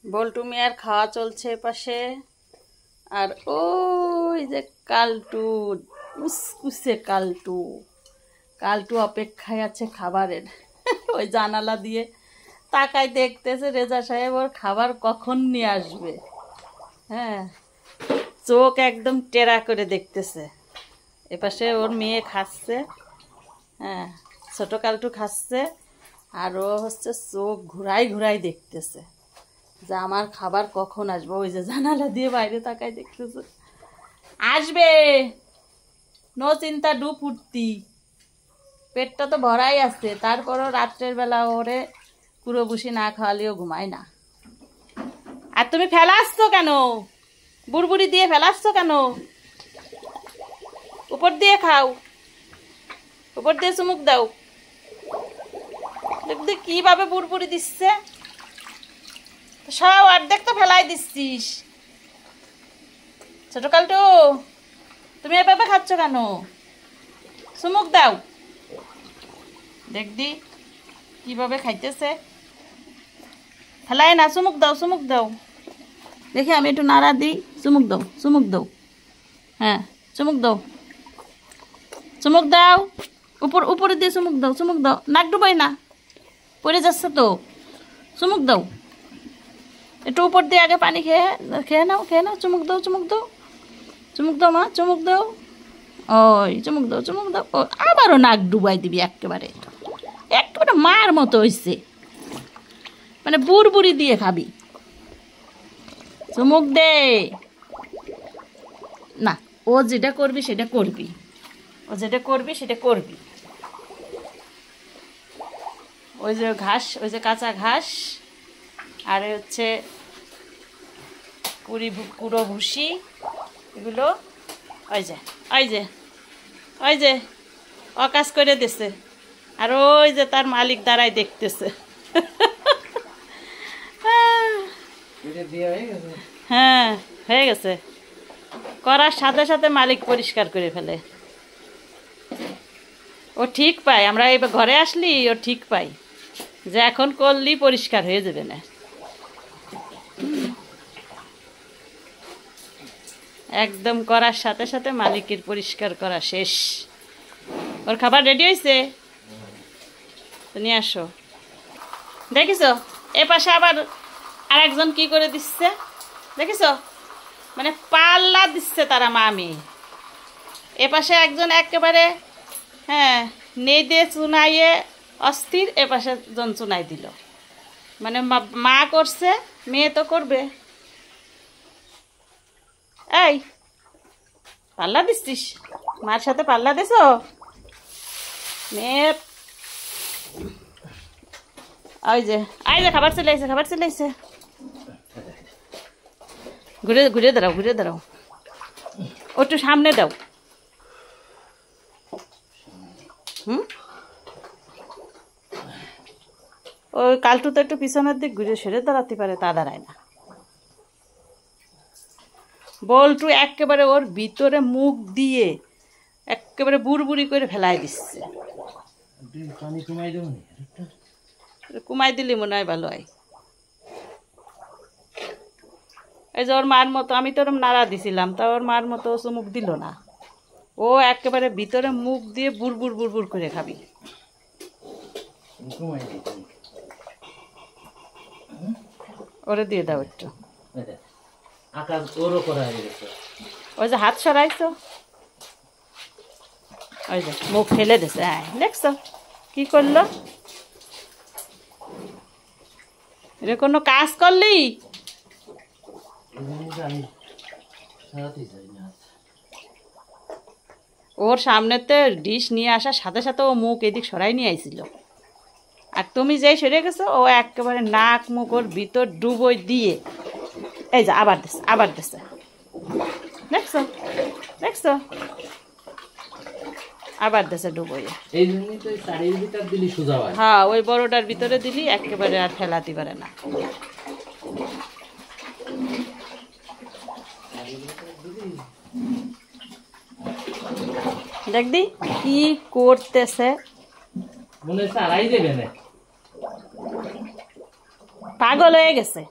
বল্টু মিয়ার খাওয়া চলছে পাশে। আর ওই যে কালটু, উসকুসে কালটু, কালটু অপেক্ষায় আছে খাবারের। ওই জানালা দিয়ে তাকায় দেখতেছে রেজা সাহেব ওর খাবার কখন নিয়ে আসবে। হ্যাঁ, চোখ একদম টেরা করে দেখতেছে। এপাশে ওর মেয়ে খাচ্ছে, হ্যাঁ, ছোট কালটু খাচ্ছে, আর ও হচ্ছে চোখ ঘুরাই ঘুরাই দেখতেছে যে আমার খাবার কখন আসবে। ওই যে জানালা দিয়ে বাইরে তাকায় দেখতেছে, আসবে, নো চিন্তা ডু ফুর্তি, পেটটা তো ভরাই আছে। তারপরও রাত্রের বেলা ওরে পুরো বুসি না খাওয়ালেও ঘুমায় না। আর তুমি ফেলাচ্ছ কেন? বুড়বুড়ি দিয়ে ফেলাচ্ছ কেন? উপর দিয়ে খাও, উপর দিয়ে চুমুক দাও। দেখতে কিভাবে বুড়বুড়ি দিচ্ছে, সব অর্ধেক তো ফেলাই দিচ্ছিস। ছোট কালটু, তুমি এভাবে খাচ্ছ কেন? চুমুক দাও। দেখদি কিভাবে খাইতেছে, ফেলাই না, চুমুক দাও, চুমুক দাও। দেখি আমি একটু নাড়া দিই, চুমুক দাও, চুমুক দাও, হ্যাঁ চুমুক দাও, চুমুক দাও, উপরে দিয়ে চুমুক দাও, চুমুক দাও, নাক ডুবাই না, পড়ে যাচ্ছে তো, চুমুক দাও। একটু উপর দিয়ে আগে পানি খেয়ে খেয়ে নাও, খেয়ে নাও, চুমুক দাও, চুমুক দাও, চুমুক দাও মা, চুমুক দাও, ওই চুমুক দাও, চুমুক দাও। ও আবারও নাক ডুবাই দিবি একেবারে, একেবারে মার মতো হয়েছে, মানে বুড়বুড়ি দিয়ে খাবি। চুমুক দে না, ও যেটা করবি সেটা করবি, ও যেটা করবি সেটা করবি। ওই যে ঘাস, ওই যে কাঁচা ঘাস, আর হচ্ছে কুড়ো ভুসি, এগুলো ওই যে ওই যে ওই যে অকাজ করে দিছে। আর ওই যে তার মালিক দাঁড়াই দেখতেছে। হ্যাঁ, হয়ে গেছে, করার সাথে সাথে মালিক পরিষ্কার করে ফেলে। ও ঠিক পায়, আমরা এবার ঘরে আসলি ও ঠিক পাই যে এখন করলি পরিষ্কার হয়ে যাবে না। একদম করার সাথে সাথে মালিকের পরিষ্কার করা শেষ। ওর খাবার রেডি হয়েছে, নিয়ে আসো। দেখিস এ পাশে আবার আরেকজন কি করে দিচ্ছে দেখিস, মানে পাল্লা দিচ্ছে তারা মামি। এ পাশে একজন একেবারে, হ্যাঁ, নেই দিয়ে চুনাইয়ে অস্থির, এ পাশে জন চুনাই দিল। মানে মা করছে, মেয়ে তো করবে। এই পাল্লা দিচ্ছিস, মার সাথে পাল্লা দিস মেয়ে। ওই যে আই যে খাবার চলে আসছে, খাবার চলে আসছে। ঘুরে ঘুরে দাঁড়াও, ঘুরে দাঁড়াও, একটু সামনে দাও। ওই কালটু তো একটু পিছনের দিক ঘুরে সরে দাঁড়াতে পারে, তা দাঁড়ায় না। বল্টু একেবারে ওর ভিতরে মুখ দিয়ে একেবারে বুড়বুড়ি করে ফেলাই দিচ্ছে। কুমাই দিলি মনে হয় ভালো হয়। এই যে ওর মার মতো, আমি তো ওরম নাড়া দিছিলাম, তা ওর মার মতো চুমুক দিল না। ও একেবারে ভিতরে মুখ দিয়ে বুড়বুড় বুড়বুড় করে খাবি। ওরে দিয়ে দাও একটু। ওই যে হাত সরাইছো, ওই যে মুখ ফেলে দিছে। হ্যাঁ, দেখছো কি করলো? এটা কোনো কাজ করলি? ওর সামনেতে ডিশ নিয়ে আসার সাথে সাথে ও মুখ এদিক সরাই নিয়ে আইছিল। আর তুমি যেই সরে গেছো, ও একেবারে নাক মুখ ওর ভিতর ডুবই দিয়ে এই যে আবার দিচ্ছে, আবার দিচ্ছে। দেখছো দেখছো, আবার দেশে ডুবই। হ্যাঁ, ওই বড়টার ভিতরে দিলি একেবারে আর ফেলাতে পারে না। দেখদি কি করতেছে, পাগল হয়ে গেছে।